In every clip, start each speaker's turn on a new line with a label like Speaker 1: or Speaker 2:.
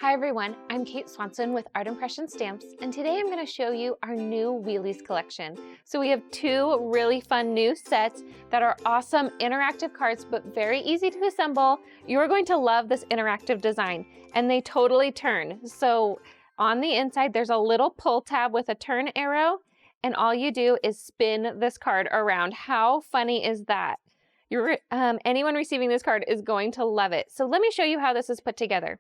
Speaker 1: Hi everyone, I'm Kate Swanson with Art Impression Stamps, and today I'm going to show you our new Wheelies collection. So we have two really fun new sets that are awesome interactive cards, but very easy to assemble. You're going to love this interactive design, and they totally turn. So on the inside, there's a little pull tab with a turn arrow, and all you do is spin this card around. How funny is that? Anyone receiving this card is going to love it. So let me show you how this is put together.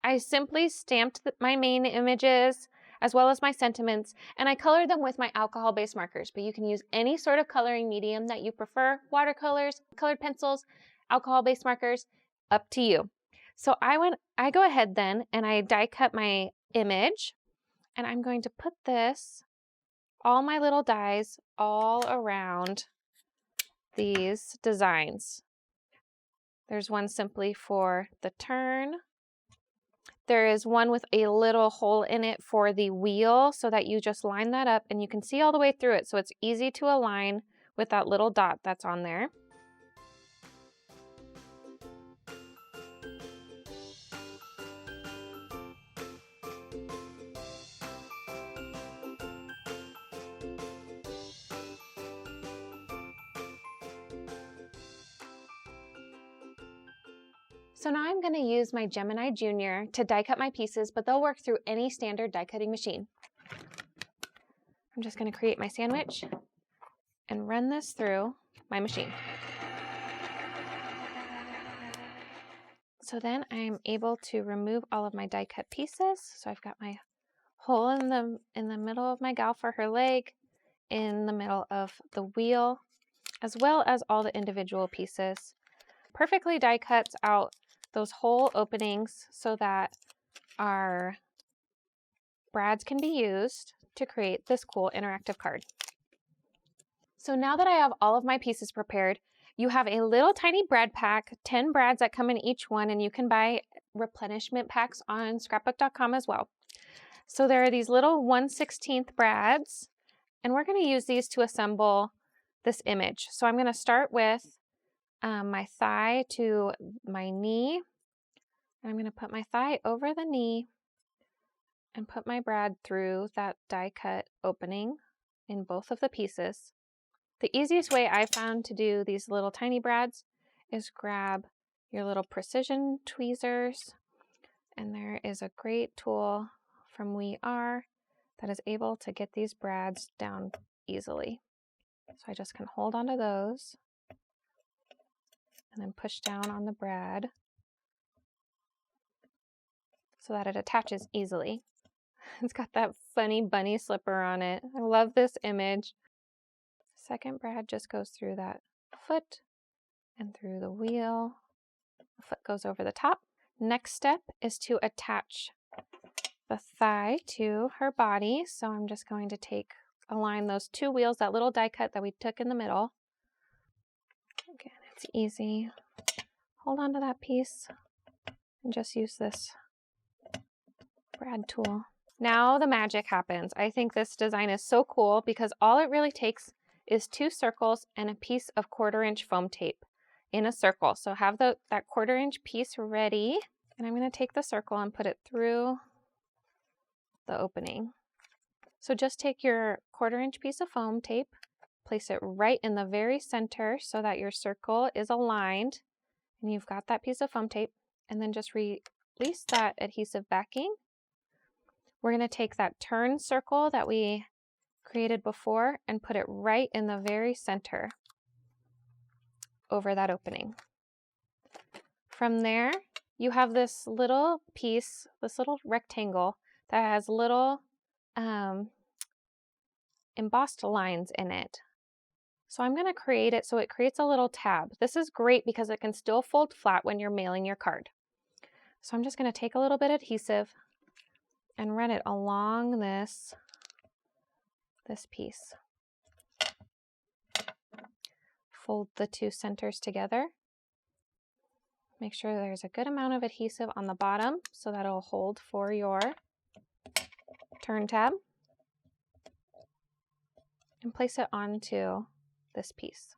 Speaker 1: I simply stamped my main images as well as my sentiments, and I colored them with my alcohol-based markers, but you can use any sort of coloring medium that you prefer, watercolors, colored pencils, alcohol-based markers, up to you. So I go ahead then and I die cut my image, and I'm going to put all my little dies all around these designs. There's one simply for the turn. There is one with a little hole in it for the wheel so that you just line that up and you can see all the way through it, so it's easy to align with that little dot that's on there. So now I'm going to use my Gemini Junior to die cut my pieces, but they'll work through any standard die cutting machine. I'm just going to create my sandwich and run this through my machine. So then I'm able to remove all of my die cut pieces. So I've got my hole in the middle of my gal for her leg, in the middle of the wheel, as well as all the individual pieces. Perfectly die cuts out those hole openings so that our brads can be used to create this cool interactive card. So now that I have all of my pieces prepared, you have a little tiny brad pack, 10 brads that come in each one, and you can buy replenishment packs on Scrapbook.com as well. So there are these little 1/16 brads, and we're going to use these to assemble this image. So I'm going to start with my thigh to my knee. I'm going to put my thigh over the knee and put my brad through that die cut opening in both of the pieces. The easiest way I found to do these little tiny brads is grab your little precision tweezers, and there is a great tool from We Are that is able to get these brads down easily. So I just can hold onto those and then push down on the brad so that it attaches easily. It's got that funny bunny slipper on it. I love this image. Second brad just goes through that foot and through the wheel. The foot goes over the top. Next step is to attach the thigh to her body. So I'm just going to align those two wheels, that little die cut that we took in the middle. Again, it's easy. Hold on to that piece and just use this brad tool. Now the magic happens. I think this design is so cool because all it really takes is 2 circles and a piece of 1/4-inch foam tape in a circle. So have that 1/4-inch piece ready, and I'm going to take the circle and put it through the opening. So just take your 1/4-inch piece of foam tape, place it right in the very center so that your circle is aligned and you've got that piece of foam tape, and then just release that adhesive backing. We're going to take that turn circle that we created before and put it right in the very center over that opening. From there, you have this little piece, this little rectangle that has little embossed lines in it. So I'm going to create it so it creates a little tab. This is great because it can still fold flat when you're mailing your card. So I'm just going to take a little bit of adhesive and run it along this piece. Fold the two centers together. Make sure there's a good amount of adhesive on the bottom so that it'll hold for your turn tab. And place it onto this piece.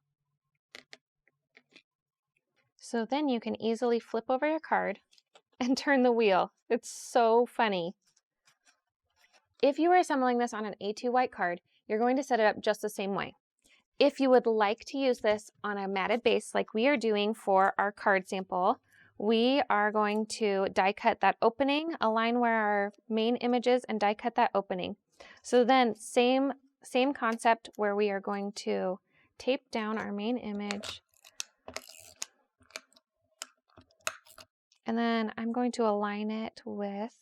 Speaker 1: So then you can easily flip over your card and turn the wheel. It's so funny. If you are assembling this on an A2 white card, you're going to set it up just the same way. If you would like to use this on a matted base like we are doing for our card sample, we are going to die cut that opening, align where our main image is, and die cut that opening. So then same concept where we are going to tape down our main image. And then I'm going to align it with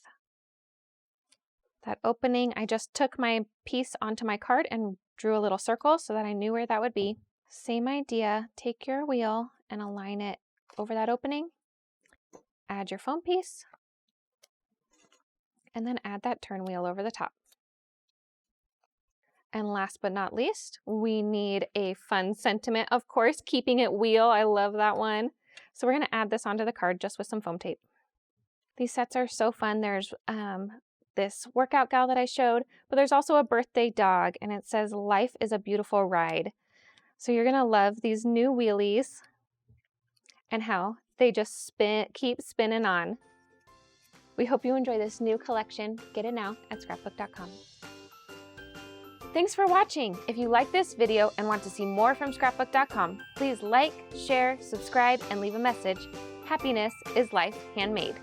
Speaker 1: that opening. I just took my piece onto my card and drew a little circle so that I knew where that would be. Same idea, take your wheel and align it over that opening. Add your foam piece, and then add that turn wheel over the top. And last but not least, we need a fun sentiment, of course, keeping it wheel. I love that one. So we're going to add this onto the card just with some foam tape. These sets are so fun. There's this workout gal that I showed, but there's also a birthday dog, and it says, "Life is a beautiful ride." So you're going to love these new wheelies and how they just keep spinning on. We hope you enjoy this new collection. Get it now at Scrapbook.com. Thanks for watching. If you like this video and want to see more from Scrapbook.com, please like, share, subscribe, and leave a message. Happiness is life handmade.